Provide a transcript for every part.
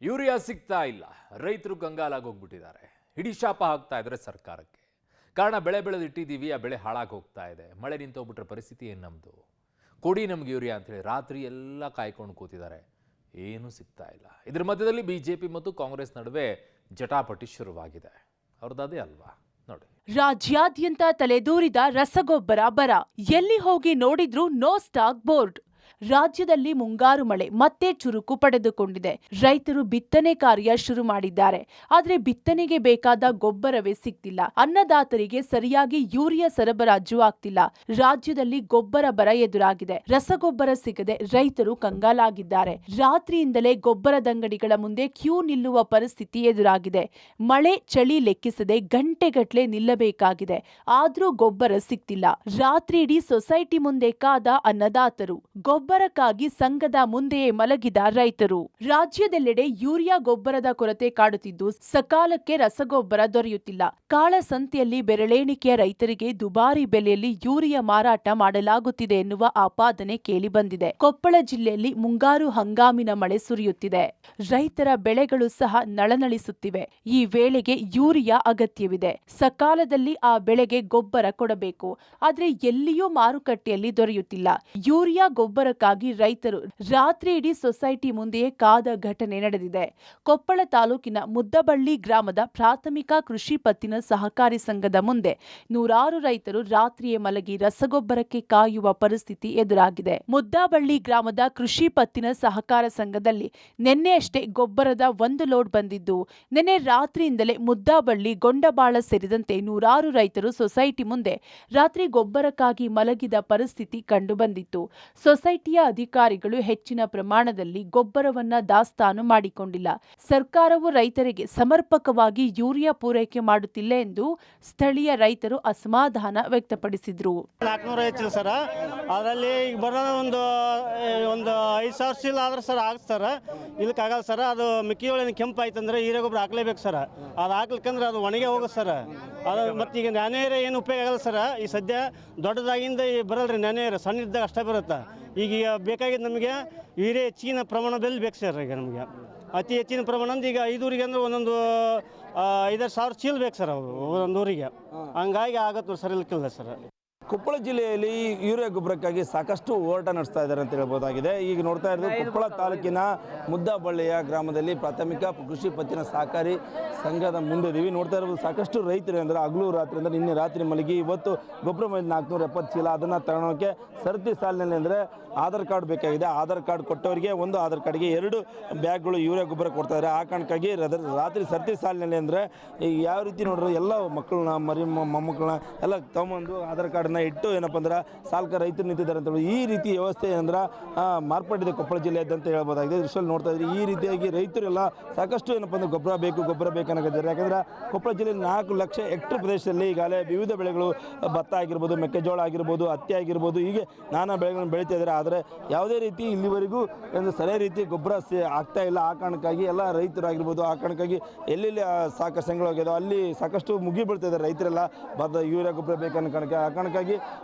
Urea ಸಿಗ್ತಾ ಇಲ್ಲ, ರೈತರು ಕಂಗಾಲಾಗೋಗ್ಬಿಟ್ಟಿದ್ದಾರೆ. ಹಿಡಿ ಶಾಪ ಹಾಕ್ತಾ ಇದ್ದಾರೆ ಸರ್ಕಾರಕ್ಕೆ. ಕಾರಣ ಬೆಳೆ ಬೆಳೆದಿಟ್ಟಿದ್ದೀವಿ, ಆ ಬೆಳೆ ಹಾಳಾಗಿ ಹೋಗ್ತಾ ಇದೆ. ಮಳೆ ನಿಂತೋಗ್ಬಿಟ್ರೆ ಪರಿಸ್ಥಿತಿ ಏನು ನಮ್ಮದು? ಕೊಡಿ ನಮ್ಗೆ ಯೂರಿಯಾ ಅಂತೇಳಿ ರಾತ್ರಿ ಎಲ್ಲ ಕಾಯ್ಕೊಂಡು ಕೂತಿದ್ದಾರೆ, ಏನೂ ಸಿಗ್ತಾ ಇಲ್ಲ. ಇದ್ರ ಮಧ್ಯದಲ್ಲಿ ಬಿಜೆಪಿ ಮತ್ತು ಕಾಂಗ್ರೆಸ್ ನಡುವೆ ಜಟಾಪಟಿ ಶುರುವಾಗಿದೆ. ಅವ್ರದ್ದೇ ಅಲ್ವಾ ನೋಡಿ. ರಾಜ್ಯಾದ್ಯಂತ ತಲೆದೂರಿದ ರಸಗೊಬ್ಬರ ಬರ. ಎಲ್ಲಿ ಹೋಗಿ ನೋಡಿದ್ರೂ ನೋ ಸ್ಟಾಕ್ ಬೋರ್ಡ್. ರಾಜ್ಯದಲ್ಲಿ ಮುಂಗಾರು ಮಳೆ ಮತ್ತೆ ಚುರುಕು ಪಡೆದುಕೊಂಡಿದೆ. ರೈತರು ಬಿತ್ತನೆ ಕಾರ್ಯ ಶುರು ಮಾಡಿದ್ದಾರೆ. ಆದರೆ ಬಿತ್ತನೆಗೆ ಬೇಕಾದ ಗೊಬ್ಬರವೇ ಸಿಗ್ತಿಲ್ಲ. ಅನ್ನದಾತರಿಗೆ ಸರಿಯಾಗಿ ಯೂರಿಯಾ ಸರಬರಾಜು ಆಗ್ತಿಲ್ಲ. ರಾಜ್ಯದಲ್ಲಿ ಗೊಬ್ಬರ ಬರ ಎದುರಾಗಿದೆ. ರಸಗೊಬ್ಬರ ಸಿಗದೆ ರೈತರು ಕಂಗಾಲಾಗಿದ್ದಾರೆ. ರಾತ್ರಿಯಿಂದಲೇ ಗೊಬ್ಬರದಂಗಡಿಗಳ ಮುಂದೆ ಕ್ಯೂ ನಿಲ್ಲುವ ಪರಿಸ್ಥಿತಿ ಎದುರಾಗಿದೆ. ಮಳೆ ಚಳಿ ಲೆಕ್ಕಿಸದೆ ಗಂಟೆಗಟ್ಟಲೆ ನಿಲ್ಲಬೇಕಾಗಿದೆ. ಆದ್ರೂ ಗೊಬ್ಬರ ಸಿಗ್ತಿಲ್ಲ. ರಾತ್ರಿ ಇಡೀ ಸೊಸೈಟಿ ಮುಂದೆ ಕಾದ ಅನ್ನದಾತರು. ಗೊಬ್ಬರಕ್ಕಾಗಿ ಸಂಘದ ಮುಂದೆಯೇ ಮಲಗಿದ ರೈತರು. ರಾಜ್ಯದೆಲ್ಲೆಡೆ ಯೂರಿಯಾ ಗೊಬ್ಬರದ ಕೊರತೆ ಕಾಡುತ್ತಿದ್ದು ಸಕಾಲಕ್ಕೆ ರಸಗೊಬ್ಬರ ದೊರೆಯುತ್ತಿಲ್ಲ. ಕಾಳಸಂತೆಯಲ್ಲಿ ಬೆರಳೆಣಿಕೆಯ ರೈತರಿಗೆ ದುಬಾರಿ ಬೆಲೆಯಲ್ಲಿ ಯೂರಿಯಾ ಮಾರಾಟ ಮಾಡಲಾಗುತ್ತಿದೆ ಎನ್ನುವ ಆಪಾದನೆ ಕೇಳಿಬಂದಿದೆ. ಕೊಪ್ಪಳ ಜಿಲ್ಲೆಯಲ್ಲಿ ಮುಂಗಾರು ಹಂಗಾಮಿನ ಮಳೆ ಸುರಿಯುತ್ತಿದೆ. ರೈತರ ಬೆಳೆಗಳು ಸಹ ನಳನಳಿಸುತ್ತಿವೆ. ಈ ವೇಳೆಗೆ ಯೂರಿಯಾ ಅಗತ್ಯವಿದೆ. ಸಕಾಲದಲ್ಲಿ ಆ ಬೆಳೆಗೆ ಗೊಬ್ಬರ ಕೊಡಬೇಕು. ಆದರೆ ಎಲ್ಲಿಯೂ ಮಾರುಕಟ್ಟೆಯಲ್ಲಿ ದೊರೆಯುತ್ತಿಲ್ಲ. ಯೂರಿಯಾ ಗೊಬ್ಬರಕ್ಕಾಗಿ ರೈತರು ರಾತ್ರಿ ಇಡೀ ಸೊಸೈಟಿ ಮುಂದೆಯೇ ಕಾದ ಘಟನೆ ನಡೆದಿದೆ. ಕೊಪ್ಪಳ ತಾಲೂಕಿನ ಮುದ್ದಬಳ್ಳಿ ಗ್ರಾಮದ ಪ್ರಾಥಮಿಕ ಕೃಷಿ ಪತ್ತಿನ ಸಹಕಾರಿ ಸಂಘದ ಮುಂದೆ ನೂರಾರು ರೈತರು ರಾತ್ರಿಯೇ ಮಲಗಿ ರಸಗೊಬ್ಬರಕ್ಕೆ ಕಾಯುವ ಪರಿಸ್ಥಿತಿ ಎದುರಾಗಿದೆ. ಮುದ್ದಬಳ್ಳಿ ಗ್ರಾಮದ ಕೃಷಿ ಪತ್ತಿನ ಸಹಕಾರ ಸಂಘದಲ್ಲಿ ನಿನ್ನೆಯಷ್ಟೇ ಗೊಬ್ಬರದ 1 ಲೋಡ್ ಬಂದಿದ್ದು, ನಿನ್ನೆ ರಾತ್ರಿಯಿಂದಲೇ ಮುದ್ದಬಳ್ಳಿ ಗೊಂಡಬಾಳ ಸೇರಿದಂತೆ ನೂರಾರು ರೈತರು ಸೊಸೈಟಿ ಮುಂದೆ ರಾತ್ರಿ ಗೊಬ್ಬರಕ್ಕಾಗಿ ಮಲಗಿದ ಪರಿಸ್ಥಿತಿ ಕಂಡುಬಂದಿತ್ತು. ಸೊಸೈಟಿಯ ಅಧಿಕಾರಿಗಳು ಹೆಚ್ಚಿನ ಪ್ರಮಾಣದಲ್ಲಿ ಗೊಬ್ಬರವನ್ನ ದಾಸ್ತಾನು ಮಾಡಿಕೊಂಡಿಲ್ಲ. ಸರ್ಕಾರವು ರೈತರಿಗೆ ಸಮರ್ಪಕವಾಗಿ ಯೂರಿಯಾ ಪೂರೈಕೆ ಮಾಡುತ್ತಿಲ್ಲ ಎಂದು ಸ್ಥಳೀಯ ರೈತರು ಅಸಮಾಧಾನ ವ್ಯಕ್ತಪಡಿಸಿದರು. 400 ಹೆಚ್ಚಿಲ್ಲ ಸರ್, ಅದರಲ್ಲಿ ಈಗ ಬರೋದು ಒಂದು 5,000 ಚೀಲ ಆದ್ರೆ ಸರ್ ಆಗುತ್ತೆ ಸರ್. ಇದಕ್ಕಾಗಲ್ಲ ಸರ್. ಅದು ಮಿಕ್ಕಿಯೊಳಗೆ ಕೆಂಪು ಆಯ್ತಂದ್ರೆ ಹೀರೆ ಗೊಬ್ಬರ ಹಾಕ್ಲೇಬೇಕು ಸರ್. ಅದು ಹಾಕ್ಲಿಕ್ಕಂದ್ರೆ ಅದು ಒಣಗೆ ಹೋಗುತ್ತೆ ಸರ್. ಅದು ಮತ್ತು ಈಗ ನ್ಯಾನೇರ ಏನು ಉಪಯೋಗ ಆಗಲ್ಲ ಸರ್. ಈ ಸದ್ಯ ದೊಡ್ಡದಾಗಿಂದ ಬರಲ್ರಿ ನ್ಯಾನೇರ, ಸಣ್ಣ ಇದ್ದಾಗ ಅಷ್ಟೇ ಬರುತ್ತೆ. ಈಗ ಬೇಕಾಗಿದ್ದು ನಮಗೆ ಹೀರೆ ಹೆಚ್ಚಿನ ಪ್ರಮಾಣದಲ್ಲಿ ಬೇಕು ಸರ್. ಈಗ ನಮಗೆ ಅತಿ ಹೆಚ್ಚಿನ ಪ್ರಮಾಣ ಅಂದ್ರೆ ಈಗ 5 ಊರಿಗೆ ಅಂದ್ರೆ ಒಂದೊಂದು 5,000 ಸಾವಿರ ಚೀಲ ಬೇಕು ಸರ್ ಅವರು ಒಂದೊಂದು ಊರಿಗೆ. ಹಂಗಾಗಿ ಆಗತ್ತೆ ಸರ್. ಇಲ್ಲಕ್ಕಿಲ್ಲ ಸರ್. ಕೊಪ್ಪಳ ಜಿಲ್ಲೆಯಲ್ಲಿ ಯೂರಿಯಾ ಗೊಬ್ಬರಕ್ಕಾಗಿ ಸಾಕಷ್ಟು ಹೋರಾಟ ನಡೆಸ್ತಾ ಇದ್ದಾರೆ ಅಂತ ಹೇಳ್ಬೋದಾಗಿದೆ. ಈಗ ನೋಡ್ತಾ ಇರೋದು ಕೊಪ್ಪಳ ತಾಲೂಕಿನ ಮುದ್ದಬಳ್ಳಿಯ ಗ್ರಾಮದಲ್ಲಿ ಪ್ರಾಥಮಿಕ ಕೃಷಿ ಪತ್ತಿನ ಸಹಕಾರಿ ಸಂಘದ ಮುಂದೆ ಇದೀವಿ. ನೋಡ್ತಾ ಇರೋದು ಸಾಕಷ್ಟು ರೈತರು ಅಂದರೆ ಹಗಲು ರಾತ್ರಿ ಅಂದರೆ ನಿನ್ನೆ ರಾತ್ರಿ ಮಲಗಿ ಇವತ್ತು ಗೊಬ್ಬರ ಮೇಲೆ 470 ಚೀಲ ಅದನ್ನು ತಗೊಳೋಕ್ಕೆ ಸರತಿ ಸಾಲಿನಲ್ಲಿ ಅಂದರೆ ಆಧಾರ್ ಕಾರ್ಡ್ ಬೇಕಾಗಿದೆ. ಆಧಾರ್ ಕಾರ್ಡ್ ಕೊಟ್ಟವರಿಗೆ ಒಂದು ಆಧಾರ್ ಕಾರ್ಡ್ಗೆ 2 ಬ್ಯಾಗ್ಗಳು ಯೂರಿಯಾ ಗೊಬ್ಬರ ಕೊಡ್ತಾ ಇದ್ದಾರೆ. ಆ ಕಾರಣಕ್ಕಾಗಿ ರಾತ್ರಿ ಸರತಿ ಸಾಲಿನಲ್ಲಿ ಅಂದರೆ ಈಗ ಯಾವ ರೀತಿ ನೋಡ್ರೆ ಎಲ್ಲ ಮಕ್ಕಳನ್ನ ಮೊಮ್ಮಕ್ಕಳನ್ನ ಎಲ್ಲ ತಗೊಂಬಂದು ಆಧಾರ್ ಕಾರ್ಡನ್ನ ಇಟ್ಟು ಏನಪ್ಪ ಅಂದ್ರೆ ಸಾಲ್ಕ ರೈತರು ನಿಂತಿದ್ದಾರೆ ಅಂತ ಹೇಳಿ ಈ ರೀತಿ ವ್ಯವಸ್ಥೆ ಅಂದ್ರೆ ಮಾರ್ಪಟ್ಟಿದೆ ಕೊಪ್ಪಳ ಜಿಲ್ಲೆಯಂತ ಹೇಳ್ಬೋದಾಗಿದೆ. ದೃಶ್ಯದಲ್ಲಿ ನೋಡ್ತಾ ಇದ್ರಿ ಈ ರೀತಿಯಾಗಿ ರೈತರೆಲ್ಲ ಸಾಕಷ್ಟು ಏನಪ್ಪ ಅಂದ್ರೆ ಗೊಬ್ಬರ ಬೇಕು ಅನ್ನೋದಿದ್ದಾರೆ. ಯಾಕಂದ್ರೆ ಕೊಪ್ಪಳ ಜಿಲ್ಲೆಯಲ್ಲಿ 4 ಲಕ್ಷ ಹೆಕ್ಟೇರ್ ಪ್ರದೇಶದಲ್ಲಿ ಈಗಾಗಲೇ ವಿವಿಧ ಬೆಳೆಗಳು ಭತ್ತ ಆಗಿರ್ಬೋದು, ಮೆಕ್ಕೆಜೋಳ ಆಗಿರ್ಬೋದು, ಹತ್ತಿ ಆಗಿರ್ಬೋದು, ಹೀಗೆ ನಾನಾ ಬೆಳೆಗಳನ್ನು ಬೆಳೀತಾ ಇದ್ದಾರೆ. ಆದರೆ ಯಾವುದೇ ರೀತಿ ಇಲ್ಲಿವರೆಗೂ ಒಂದು ಸರಿಯಾದ ರೀತಿ ಗೊಬ್ಬರ ಆಗ್ತಾ ಇಲ್ಲ. ಆ ಕಾರಣಕ್ಕಾಗಿ ಎಲ್ಲ ರೈತರಾಗಿರ್ಬೋದು, ಆ ಕಾರಣಕ್ಕಾಗಿ ಎಲ್ಲೆಲ್ಲಿ ಸಾಕಷ್ಟು ಸಂಘಗಳಾಗಿದ್ದಾವೆ ಅಲ್ಲಿ ಸಾಕಷ್ಟು ಮುಗಿ ಬೀಳ್ತಾ ಇದ್ದಾರೆ ರೈತರೆಲ್ಲ. ಯೂರಿಯಾ ಗೊಬ್ಬರ ಬೇಕನ್ನೋ ಕಾರಣಕ್ಕೆ ಆ ಕಾರಣಕ್ಕಾಗಿ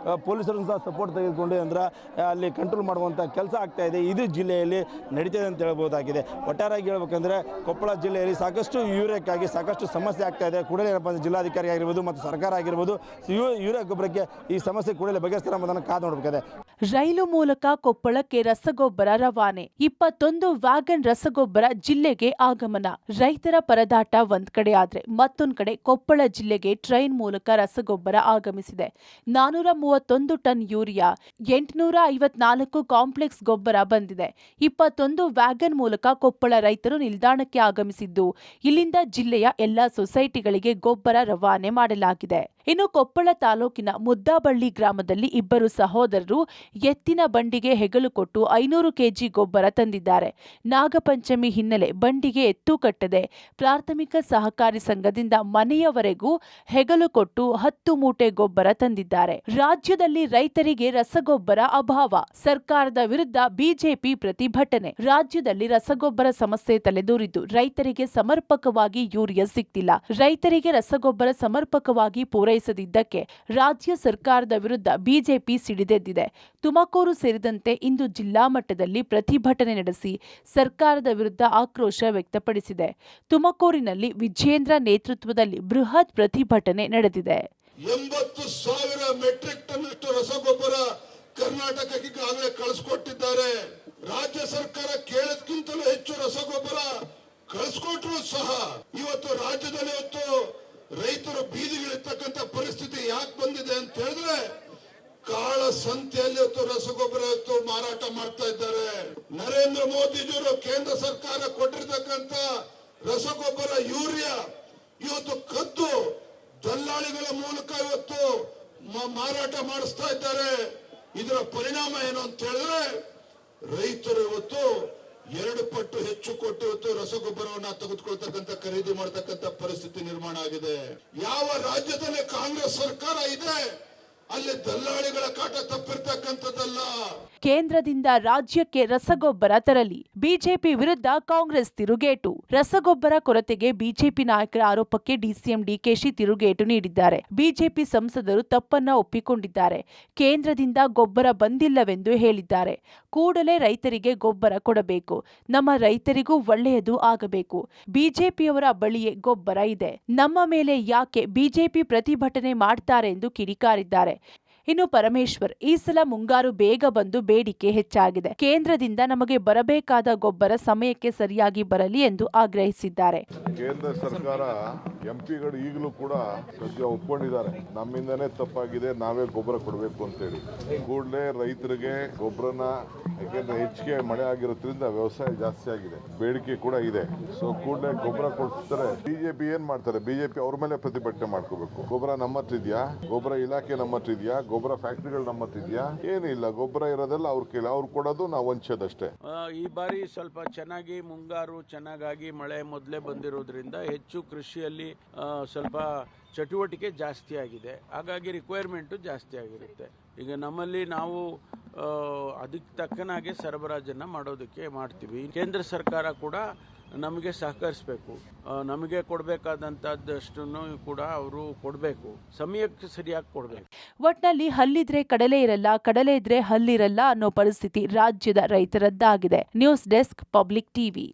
ಪೊಲೀಸರನ್ನು ಸಹ ಸಪೋರ್ಟ್ ತೆಗೆದುಕೊಂಡು ಅಂದ್ರೆ ಅಲ್ಲಿ ಕಂಟ್ರೋಲ್ ಮಾಡುವಂಥ ಕೆಲಸ ಆಗ್ತಾ ಇದೆ. ಇದು ಜಿಲ್ಲೆಯಲ್ಲಿ ನಡೀತಿದೆ ಅಂತ ಹೇಳ್ಬೋದಾಗಿದೆ. ಒಟ್ಟಾರೆಯಾಗಿ ಹೇಳ್ಬೇಕಂದ್ರೆ ಕೊಪ್ಪಳ ಜಿಲ್ಲೆಯಲ್ಲಿ ಸಾಕಷ್ಟು ಯೂರಿಯಾಕ್ಕಾಗಿ ಸಾಕಷ್ಟು ಸಮಸ್ಯೆ ಆಗ್ತಾ ಇದೆ. ಕೂಡಲೇ ಏನಪ್ಪ ಅಂದರೆ ಜಿಲ್ಲಾಧಿಕಾರಿ ಆಗಿರ್ಬೋದು ಮತ್ತು ಸರ್ಕಾರ ಆಗಿರ್ಬೋದು ಯೂರಿಯಾ ಗೊಬ್ಬರಕ್ಕೆ ಈ ಸಮಸ್ಯೆ ಕೂಡಲೇ ಬಗೆಹರಿಸ್ತಾರೆ ಎಂಬುದನ್ನು ಕಾದು ನೋಡಬೇಕಾಗಿದೆ. ರೈಲು ಮೂಲಕ ಕೊಪ್ಪಳಕ್ಕೆ ರಸಗೊಬ್ಬರ ರವಾನೆ. 21 ವ್ಯಾಗನ್ ರಸಗೊಬ್ಬರ ಜಿಲ್ಲೆಗೆ ಆಗಮನ. ರೈತರ ಪರದಾಟ ಒಂದ್ ಕಡೆ ಆದ್ರೆ ಮತ್ತೊಂದ್ ಕಡೆ ಕೊಪ್ಪಳ ಜಿಲ್ಲೆಗೆ ಟ್ರೈನ್ ಮೂಲಕ ರಸಗೊಬ್ಬರ ಆಗಮಿಸಿದೆ. 431 ಟನ್ ಯೂರಿಯಾ, 854 ಕಾಂಪ್ಲೆಕ್ಸ್ ಗೊಬ್ಬರ ಬಂದಿದೆ. 21 ವ್ಯಾಗನ್ ಮೂಲಕ ಕೊಪ್ಪಳ ರೈತರು ನಿಲ್ದಾಣಕ್ಕೆ ಆಗಮಿಸಿದ್ದು ಇಲ್ಲಿಂದ ಜಿಲ್ಲೆಯ ಎಲ್ಲಾ ಸೊಸೈಟಿಗಳಿಗೆ ಗೊಬ್ಬರ ರವಾನೆ ಮಾಡಲಾಗಿದೆ. ಇನ್ನು ಕೊಪ್ಪಳ ತಾಲೂಕಿನ ಮುದ್ದಬಳ್ಳಿ ಗ್ರಾಮದಲ್ಲಿ 2 ಸಹೋದರರು ಎತ್ತಿನ ಬಂಡಿಗೆ ಹೆಗಲು ಕೊಟ್ಟು 500 ಕೆಜಿ ಗೊಬ್ಬರ ತಂದಿದ್ದಾರೆ. ನಾಗಪಂಚಮಿ ಹಿನ್ನೆಲೆ ಬಂಡಿಗೆ ಎತ್ತು ಕಟ್ಟದೆ ಪ್ರಾಥಮಿಕ ಸಹಕಾರಿ ಸಂಘದಿಂದ ಮನೆಯವರೆಗೂ ಹೆಗಲು ಕೊಟ್ಟು 10 ಮೂಟೆ ಗೊಬ್ಬರ ತಂದಿದ್ದಾರೆ. ರಾಜ್ಯದಲ್ಲಿ ರೈತರಿಗೆ ರಸಗೊಬ್ಬರ ಅಭಾವ. ಸರ್ಕಾರದ ವಿರುದ್ಧ ಬಿಜೆಪಿ ಪ್ರತಿಭಟನೆ. ರಾಜ್ಯದಲ್ಲಿ ರಸಗೊಬ್ಬರ ಸಮಸ್ಯೆ ತಲೆದೂರಿದ್ದು ರೈತರಿಗೆ ಸಮರ್ಪಕವಾಗಿ ಯೂರಿಯಾ ಸಿಗ್ತಿಲ್ಲ. ರೈತರಿಗೆ ರಸಗೊಬ್ಬರ ಸಮರ್ಪಕವಾಗಿ ಪೂರೈಕೆ ನಿರ್ವಹಿಸದಿದ್ದಕ್ಕೆ ರಾಜ್ಯ ಸರ್ಕಾರದ ವಿರುದ್ಧ ಬಿಜೆಪಿ ಸಿಡಿದೆದ್ದಿದೆ. ತುಮಕೂರು ಸೇರಿದಂತೆ ಇಂದು ಜಿಲ್ಲಾ ಮಟ್ಟದಲ್ಲಿ ಪ್ರತಿಭಟನೆ ನಡೆಸಿ ಸರ್ಕಾರದ ವಿರುದ್ಧ ಆಕ್ರೋಶ ವ್ಯಕ್ತಪಡಿಸಿದೆ. ತುಮಕೂರಿನಲ್ಲಿ ವಿಜೇಂದ್ರ ನೇತೃತ್ವದಲ್ಲಿ ಬೃಹತ್ ಪ್ರತಿಭಟನೆ ನಡೆದಿದೆ. 80,000 ಮೆಟ್ರಿಕ್ ಟನ್ ರಸಗೊಬ್ಬರ ಕರ್ನಾಟಕಕ್ಕೆ ಈಗಾಗಲೇ ಕಳಿಸ್ಕೊಟ್ಟಿದ್ದಾರೆ. ರಾಜ್ಯ ಸರ್ಕಾರ ಕೇಳೋದಕ್ಕಿಂತಲೂ ಹೆಚ್ಚು ರಸಗೊಬ್ಬರ ಕಳಿಸ್ಕೊಟ್ರು ಸಹ ಇವತ್ತು ರಾಜ್ಯದಲ್ಲಿ ಇವತ್ತು ರೈತರು ಬೀದಿಗಿಳಿತಕ್ಕಂಥ ಪರಿಸ್ಥಿತಿ ಯಾಕೆ ಬಂದಿದೆ ಅಂತ ಹೇಳಿದ್ರೆ ಕಾಳ ಸಂತೆಯಲ್ಲಿ ಇವತ್ತು ರಸಗೊಬ್ಬರ ಇವತ್ತು ಮಾರಾಟ ಮಾಡ್ತಾ ಇದ್ದಾರೆ. ನರೇಂದ್ರ ಮೋದಿಜಿಯವರು ಕೇಂದ್ರ ಸರ್ಕಾರ ಕೊಟ್ಟಿರ್ತಕ್ಕಂಥ ರಸಗೊಬ್ಬರ ಯೂರಿಯಾ ಇವತ್ತು ಕದ್ದು ದಲ್ಲಾಳಿಗಳ ಮೂಲಕ ಇವತ್ತು ಮಾರಾಟ ಮಾಡಿಸ್ತಾ ಇದ್ದಾರೆ. ಇದರ ಪರಿಣಾಮ ಏನು ಅಂತ ಹೇಳಿದ್ರೆ ರೈತರು ಇವತ್ತು 2 ಪಟ್ಟು ಹೆಚ್ಚು ಕೊಟ್ಟು ಇವತ್ತು ರಸಗೊಬ್ಬರವನ್ನ ತೆಗೆದುಕೊಳ್ತಕ್ಕಂಥ ಖರೀದಿ ಮಾಡತಕ್ಕಂಥ ಪರಿಸ್ಥಿತಿ ನಿರ್ಮಾಣ ಆಗಿದೆ. ಯಾವ ರಾಜ್ಯದಲ್ಲಿ ಕಾಂಗ್ರೆಸ್ ಸರ್ಕಾರ ಇದೆ ಅಲ್ಲಿ ದಲ್ಲಾಳಿಗಳ ಕಾಟ ತಪ್ಪಿರ್ತಕ್ಕಂಥದ್ದಲ್ಲ. ಕೇಂದ್ರದಿಂದ ರಾಜ್ಯಕ್ಕೆ ರಸಗೊಬ್ಬರ ತರಲಿ, ಬಿಜೆಪಿ ವಿರುದ್ಧ ಕಾಂಗ್ರೆಸ್ ತಿರುಗೇಟು. ರಸಗೊಬ್ಬರ ಕೊರತೆಗೆ ಬಿಜೆಪಿ ನಾಯಕರ ಆರೋಪಕ್ಕೆ ಡಿಸಿಎಂ ಡಿಕೆಶಿ ತಿರುಗೇಟು ನೀಡಿದ್ದಾರೆ. ಬಿಜೆಪಿ ಸಂಸದರು ತಪ್ಪನ್ನ ಒಪ್ಪಿಕೊಂಡಿದ್ದಾರೆ. ಕೇಂದ್ರದಿಂದ ಗೊಬ್ಬರ ಬಂದಿಲ್ಲವೆಂದು ಹೇಳಿದ್ದಾರೆ. ಕೂಡಲೇ ರೈತರಿಗೆ ಗೊಬ್ಬರ ಕೊಡಬೇಕು. ನಮ್ಮ ರೈತರಿಗೂ ಒಳ್ಳೆಯದು ಆಗಬೇಕು. ಬಿಜೆಪಿಯವರ ಬಳಿಯೇ ಗೊಬ್ಬರ ಇದೆ. ನಮ್ಮ ಮೇಲೆ ಯಾಕೆ ಬಿಜೆಪಿ ಪ್ರತಿಭಟನೆ ಮಾಡ್ತಾರೆ ಎಂದು ಕಿಡಿಕಾರಿದ್ದಾರೆ. ಇನ್ನು ಪರಮೇಶ್ವರ್, ಈ ಸಲ ಮುಂಗಾರು ಬೇಗ ಬಂದು ಬೇಡಿಕೆ ಹೆಚ್ಚಾಗಿದೆ. ಕೇಂದ್ರದಿಂದ ನಮಗೆ ಬರಬೇಕಾದ ಗೊಬ್ಬರ ಸಮಯಕ್ಕೆ ಸರಿಯಾಗಿ ಬರಲಿ ಎಂದು ಆಗ್ರಹಿಸಿದ್ದಾರೆ. ಕೇಂದ್ರ ಸರ್ಕಾರ ಎಂಪಿಗಳು ಈಗಲೂ ಕೂಡ ಸದ್ಯ ಒಪ್ಕೊಂಡಿದ್ದಾರೆ, ನಮ್ಮಿಂದನೇ ತಪ್ಪಾಗಿದೆ, ನಾವೇ ಗೊಬ್ಬರ ಕೊಡಬೇಕು ಅಂತೇಳಿ. ಕೂಡಲೇ ರೈತರಿಗೆ ಗೊಬ್ಬರನ, ಯಾಕೆಂದ್ರೆ ಹೆಚ್ಚಿಗೆ ಮಳೆ ಆಗಿರೋದ್ರಿಂದ ವ್ಯವಸಾಯ ಜಾಸ್ತಿ ಆಗಿದೆ, ಬೇಡಿಕೆ ಕೂಡ ಇದೆ. ಸೊ ಕೂಡಲೇ ಗೊಬ್ಬರ ಕೊಡ್ತಾರೆ. ಬಿಜೆಪಿ ಏನ್ ಮಾಡ್ತಾರೆ? ಬಿಜೆಪಿ ಅವ್ರ ಮೇಲೆ ಪ್ರತಿಭಟನೆ ಮಾಡ್ಕೋಬೇಕು. ಗೊಬ್ಬರ ನಮ್ಮ ಹತ್ರ ಇದೆಯಾ? ಗೊಬ್ಬರ ಇಲಾಖೆ ನಮ್ಮ ಹತ್ರ ಇದೆಯಾ? ಗೊಬ್ಬರ ಫ್ಯಾಕ್ಟರಿಗಳು ನಮ್ಮ ಹತ್ರ ಇದೆಯಾ? ಏನಿಲ್ಲ. ಗೊಬ್ಬರ ಇರೋದೆಲ್ಲ ಅವ್ರ ಕೈಲಿ, ಅವ್ರು ಕೊಡೋದು ನಾವು ಹಂಚೋದಷ್ಟೇ. ಈ ಬಾರಿ ಸ್ವಲ್ಪ ಚೆನ್ನಾಗಿ ಮುಂಗಾರು ಚೆನ್ನಾಗಾಗಿ ಮಳೆ ಮೊದಲೇ ಬಂದಿರೋದ್ರಿಂದ ಹೆಚ್ಚು ಕೃಷಿಯಲ್ಲಿ ಸ್ವಲ್ಪ ಚಟುವಟಿಕೆ ಜಾಸ್ತಿ ಆಗಿದೆ. ಹಾಗಾಗಿ ರಿಕ್ವೈರ್ಮೆಂಟು ಜಾಸ್ತಿ ಆಗಿರುತ್ತೆ. ಈಗ ನಮ್ಮಲ್ಲಿ ನಾವು ಅದಕ್ಕೆ ತಕ್ಕನಾಗೆ ಸರಬರಾಜನ್ನು ಮಾಡೋದಕ್ಕೆ ಮಾಡ್ತೀವಿ. ಕೇಂದ್ರ ಸರ್ಕಾರ ಕೂಡ ನಮಗೆ ಸಹಕರಿಸಬೇಕು. ನಮಗೆ ಕೊಡಬೇಕಾದಂಥದ್ದಷ್ಟನ್ನು ಕೂಡ ಅವರು ಕೊಡಬೇಕು, ಸಮಯಕ್ಕೆ ಸರಿಯಾಗಿ ಕೊಡಬೇಕು. ಒಟ್ನಲ್ಲಿ ಹಲ್ಲಿದ್ರೆ ಕಡಲೆ ಇರಲ್ಲ, ಕಡಲೆ ಇದ್ರೆ ಹಲ್ಲಿರಲ್ಲ ಅನ್ನೋ ಪರಿಸ್ಥಿತಿ ರಾಜ್ಯದ ರೈತರದ್ದಾಗಿದೆ. News desk, public TV.